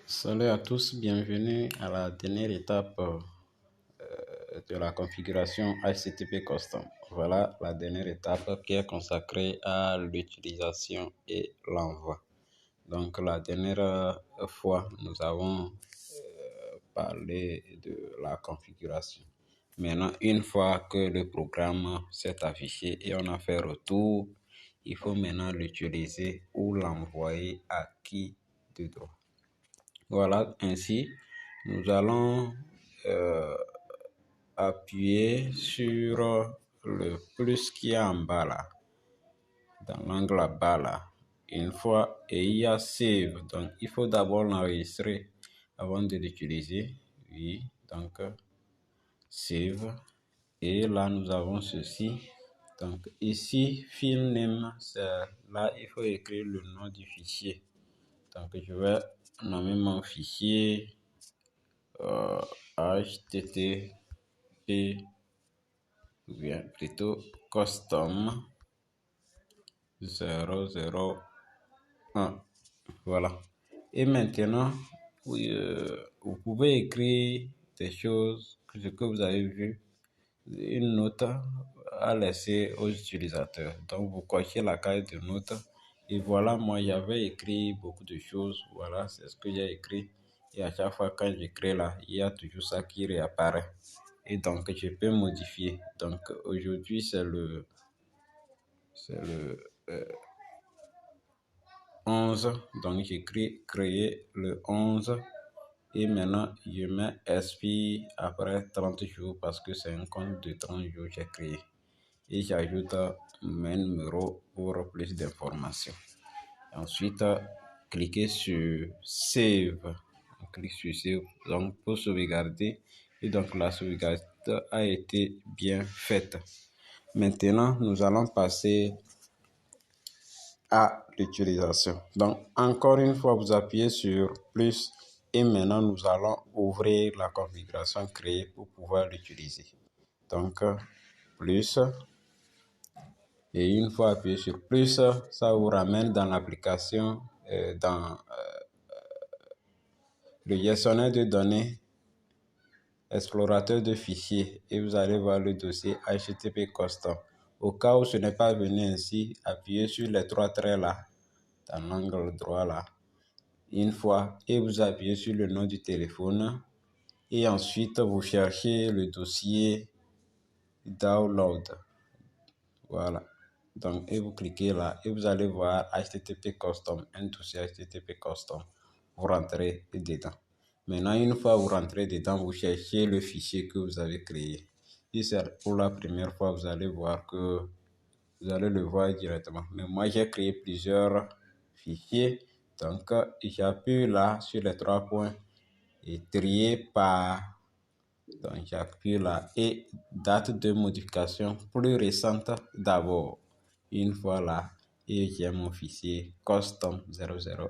Salut à tous, bienvenue à la dernière étape de la configuration HTTP Custom. Voilà la dernière étape qui est consacrée à l'utilisation et l'envoi. Donc la dernière fois, nous avons parlé de la configuration. Maintenant, une fois que le programme s'est affiché et on a fait retour, il faut maintenant l'utiliser ou l'envoyer à qui de droit. Voilà, ainsi, nous allons appuyer sur le plus qui est en bas là, dans l'angle à bas là. Une fois, et il y a Save. Donc, il faut d'abord l'enregistrer avant de l'utiliser. Oui, donc, Save. Et là, nous avons ceci. Donc, ici, File Name, là, il faut écrire le nom du fichier. Donc, je vais nommer mon fichier HTTP, ou bien plutôt custom 001. Voilà. Et maintenant, vous pouvez écrire des choses que vous avez vues, une note à laisser aux utilisateurs. Donc, vous cochez la case de notes. Et voilà, moi, j'avais écrit beaucoup de choses. Voilà, c'est ce que j'ai écrit. Et à chaque fois, quand j'écris là, il y a toujours ça qui réapparaît. Et donc, je peux modifier. Donc, aujourd'hui, c'est le 11. Donc, j'écris créer le 11. Et maintenant, je mets expire après 30 jours parce que c'est un compte de 30 jours que j'ai créé. Et j'ajoute mes numéros pour plus d'informations. Ensuite, cliquez sur Save. On clique sur Save donc pour sauvegarder. Et donc, la sauvegarde a été bien faite. Maintenant, nous allons passer à l'utilisation. Donc, encore une fois, vous appuyez sur plus et maintenant, nous allons ouvrir la configuration créée pour pouvoir l'utiliser. Donc, plus. Et une fois appuyé sur plus, ça vous ramène dans l'application, dans le gestionnaire de données, explorateur de fichiers, et vous allez voir le dossier HTTP Custom. Au cas où ce n'est pas venu ainsi, appuyez sur les trois traits là, dans l'angle droit là, une fois, et vous appuyez sur le nom du téléphone, et ensuite vous cherchez le dossier Download. Voilà. Donc, et vous cliquez là et vous allez voir HTTP Custom, un dossier HTTP Custom. Vous rentrez dedans. Maintenant, une fois vous rentrez dedans, vous cherchez le fichier que vous avez créé. Si c'est pour la première fois, vous allez voir que vous allez le voir directement. Mais moi, j'ai créé plusieurs fichiers. Donc, j'appuie là sur les trois points et trier par. Donc, j'appuie là et date de modification plus récente d'abord. Une fois là, et j'ai mon fichier custom 001.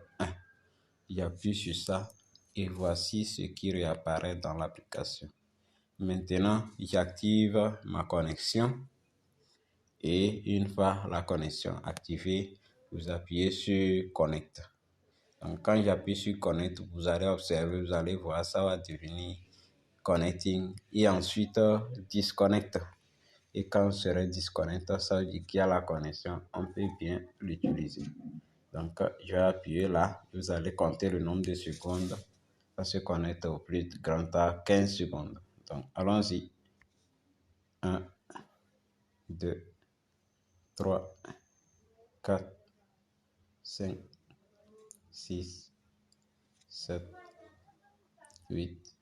J'appuie sur ça et voici ce qui réapparaît dans l'application. Maintenant, j'active ma connexion et une fois la connexion activée, vous appuyez sur Connect. Donc, quand j'appuie sur Connect, vous allez observer, vous allez voir, ça va devenir Connecting et ensuite Disconnect. Et quand on serait disconnecté, ça veut dire qu'il y a la connexion, on peut bien l'utiliser. Donc, je vais appuyer là, vous allez compter le nombre de secondes. Ça se connecte au plus grand à 15 secondes. Donc, allons-y. 1, 2, 3, 4, 5, 6, 7, 8,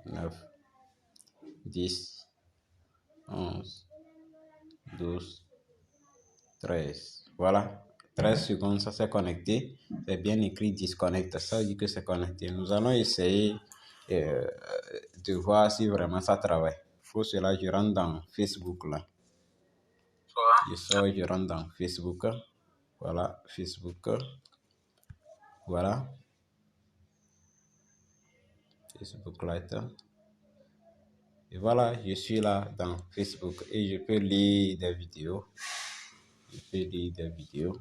9, 10, 11, 12, 13. Voilà. 13 secondes, ça s'est connecté. C'est bien écrit disconnect. Ça veut dire que c'est connecté. Nous allons essayer de voir si vraiment ça travaille. Pour cela, je rentre dans Facebook là. Je rentre dans Facebook. Voilà, Facebook. Voilà. Facebook Lite. Et voilà, je suis là dans Facebook et je peux lire des vidéos. Je peux lire des vidéos.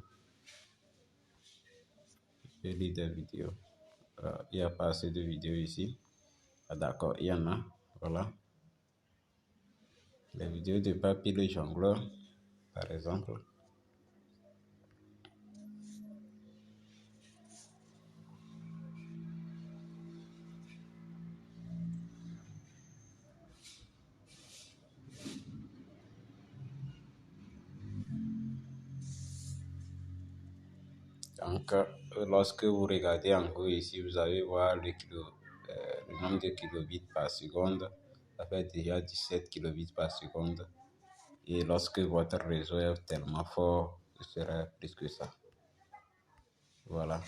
Il n'y a pas assez de vidéos ici. Ah, d'accord, il y en a. Voilà. Les vidéos de Papy le jongleur, par exemple. Donc, lorsque vous regardez en haut ici, vous allez voir le nombre de kilobits par seconde. Ça fait déjà 17 kilobits par seconde. Et lorsque votre réseau est tellement fort, ce sera plus que ça. Voilà,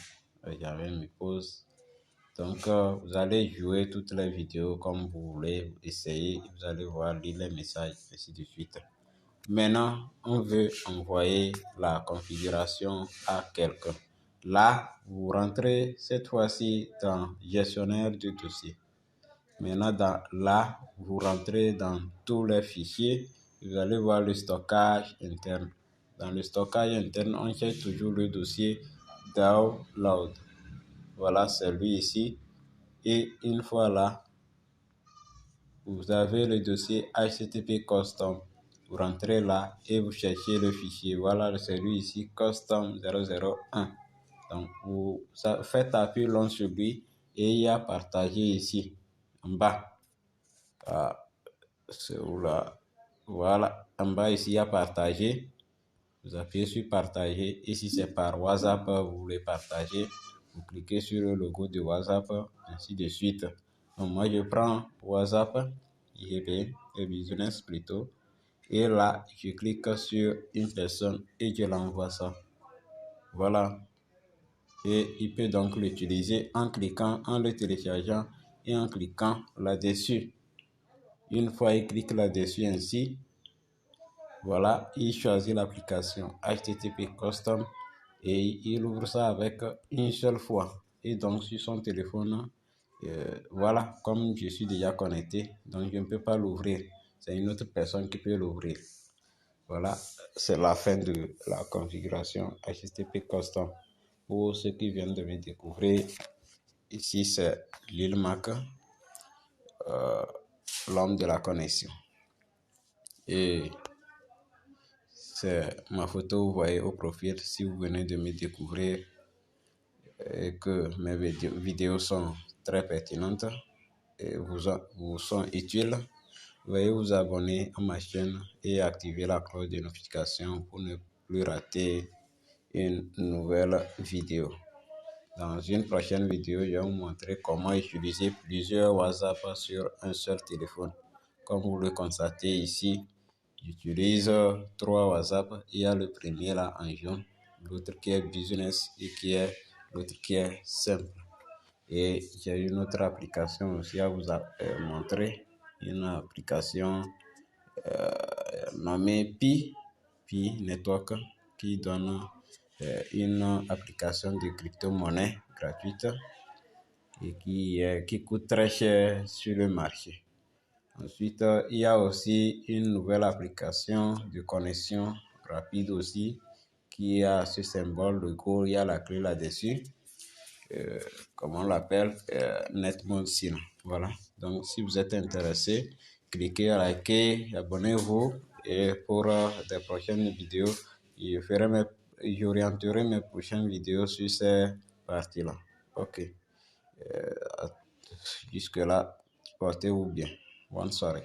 j'avais mes pauses. Donc, vous allez jouer toutes les vidéos comme vous voulez, essayer, vous allez voir, lire les messages, ainsi de suite. Maintenant, on veut envoyer la configuration à quelqu'un. Là, vous rentrez cette fois-ci dans gestionnaire du dossier. Maintenant, là, vous rentrez dans tous les fichiers. Vous allez voir le stockage interne. Dans le stockage interne, on cherche toujours le dossier download. Voilà, c'est lui ici. Et une fois là, vous avez le dossier HTTP Custom. Vous rentrez là et vous cherchez le fichier. Voilà, c'est lui ici, Custom 001. Donc, vous faites appui long sur lui et il y a partagé ici, en bas. C'est où là? Voilà, en bas ici, il y a partagé. Vous appuyez sur partager. Et si c'est par WhatsApp, vous voulez partager, vous cliquez sur le logo de WhatsApp, ainsi de suite. Donc, moi, je prends WhatsApp, IB, et business plutôt. Et là, je clique sur une personne et je l'envoie ça. Voilà. Et il peut donc l'utiliser en cliquant, en le téléchargeant et en cliquant là-dessus. Une fois il clique là-dessus ainsi, voilà, il choisit l'application HTTP Custom et il ouvre ça avec une seule fois. Et donc sur son téléphone, voilà, comme je suis déjà connecté, donc je ne peux pas l'ouvrir. C'est une autre personne qui peut l'ouvrir. Voilà, c'est la fin de la configuration HTTP Custom. Pour ceux qui viennent de me découvrir, ici c'est Lil Mac, l'homme de la connexion. Et c'est ma photo, vous voyez au profil, si vous venez de me découvrir et que mes vidéos sont très pertinentes et vous sont utiles, veuillez vous abonner à ma chaîne et activer la cloche de notification pour ne plus rater une nouvelle vidéo. Dans une prochaine vidéo, je vais vous montrer comment utiliser plusieurs WhatsApp sur un seul téléphone. Comme vous le constatez ici, j'utilise 3 WhatsApp. Il y a le premier là en jaune, l'autre qui est business et l'autre qui est simple. Et j'ai une autre application aussi à vous montrer, une application nommée Pi Network qui donne une application de crypto-monnaie gratuite et qui coûte très cher sur le marché. Ensuite, il y a aussi une nouvelle application de connexion rapide aussi qui a ce symbole de Go, il y a la clé là-dessus, comme on l'appelle, Netmode SIM. Voilà, donc si vous êtes intéressé, cliquez, likez, abonnez-vous et pour des prochaines vidéos, j'orienterai mes prochaines vidéos sur ces parties-là. Ok, jusque-là, portez-vous bien. Bonne soirée.